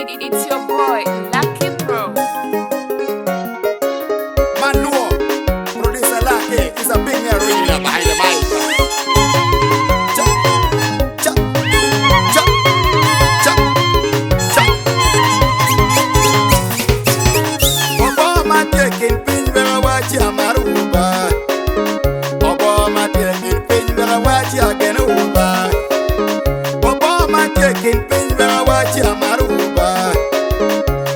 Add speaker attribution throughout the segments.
Speaker 1: It's your boy, Lucky Pro.
Speaker 2: Manuo, producer Lucky is a big man original behind the mic. Cha, cha, cha, cha, cha. Obama taking pin when I watch ya maruba. Obama taking pin when I watch ya genuba. Obama taking pin when I watch ya maruba.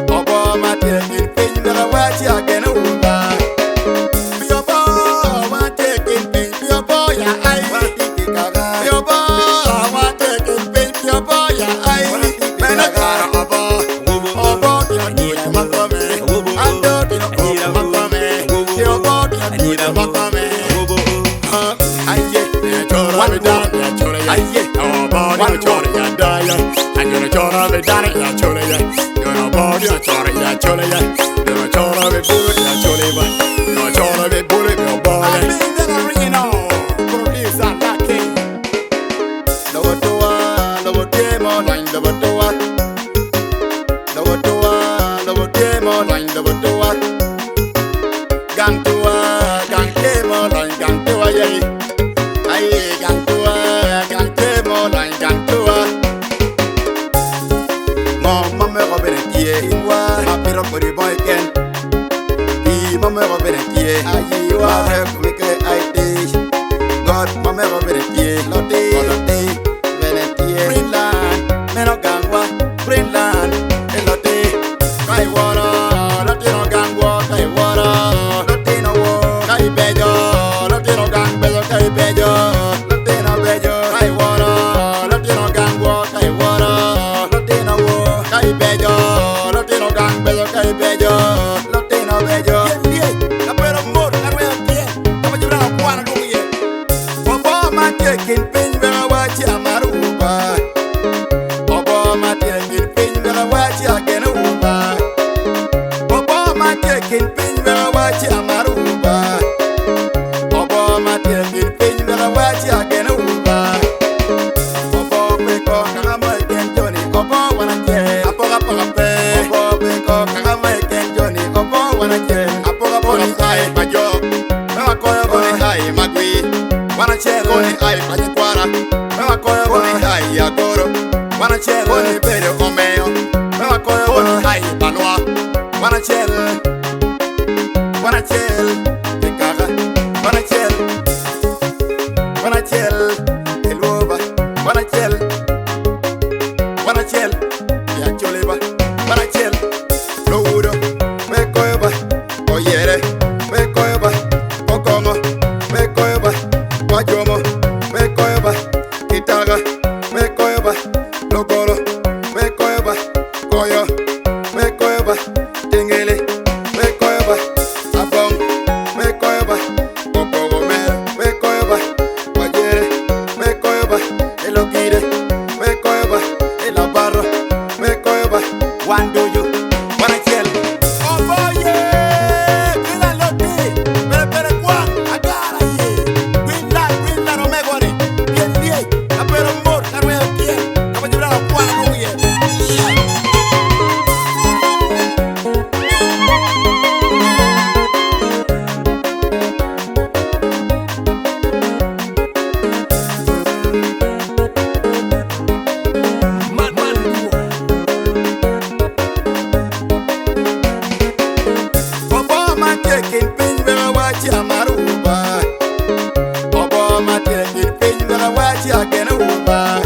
Speaker 2: Obama taking pin when I watch ya genuba. Your boy want taking pin, your boy ya ai. Your boy want taking pin, your boy ya ai. Man a car obo you need a makome. Ando you know makome. Your boy you need a makome. Aye, chora me down, ya chora ya. Aye, oh boy ya chora ya die. I'm gonna chora me down, ya chora ya. You know boy ya chora ya chora ya. You know chora me bullet ya chora ya. You know chora me bullet your boy. I'm being the original producer Lucky. Lobo demo line, lobo demo line, lobo gang demo line, gang yeah. Aye, gang demo line, gang Mama Robin tie, ma piro por i boy ken. Di mama Robin tie, aye wa have make I day. God mama Robin tie, lote, Venetie, Greenland, meno gangwa, Greenland, elote, kai wara, lote no gangwa, kai wara, lote no wo, kai bejo, lote no gang bejo, kai bejo, lote no bejo, kai wara, lote no gangwa, kai wara, lote no wo, kai bejo, lote no gang bejo, kai bejo, lote no bejo. La pero mor, la rueda tie, tama jibra na kwana dungiye. Obama taking pin when I watch ya maruba. Obama taking pin when I watch ya genuba. Obama taking pin when I watch ya maruba. Obama taking pin when I watch ya genuba. Obo pe ko kama ken Johnny. Obo wana je. Apoga pe. Obo pe ko kama ken Johnny. Obo wana je. Apoga poni ai majo. Mewa koyo poni ai magwi. Wana che poni ai majikwara. Mewa koyo poni ai agoro. Wana che poni bere omeo. Mewa koyo poni ai banwa. Wana che Tikaga. Wana che Eluba. Wana che ya choleba. Wana che Louro. Me koyoba. Oyere. Me koyoba. Okongo. Me koyoba. Wajomo. Me koyoba. Kitaga. Me koyoba. Logoro. Me koyoba. Koyo. Me koyoba. Tingele. Me koyoba. Abong. Me koyoba. Opogo mer. Me koyoba. Wajere. Me koyoba. Elogire. Me koyoba. Elabarro. Me koyoba. Wandoyo. Wana chel. Oh boy yeah. Kila lote. Pere kwa. Agara ye. Greenland omegone. Bien. Apero mor. Karwe tie. Kama jibra na kwa na dungiye. Obama taking pin when I watch ya maruba. Obama taking pin when I watch ya genuba.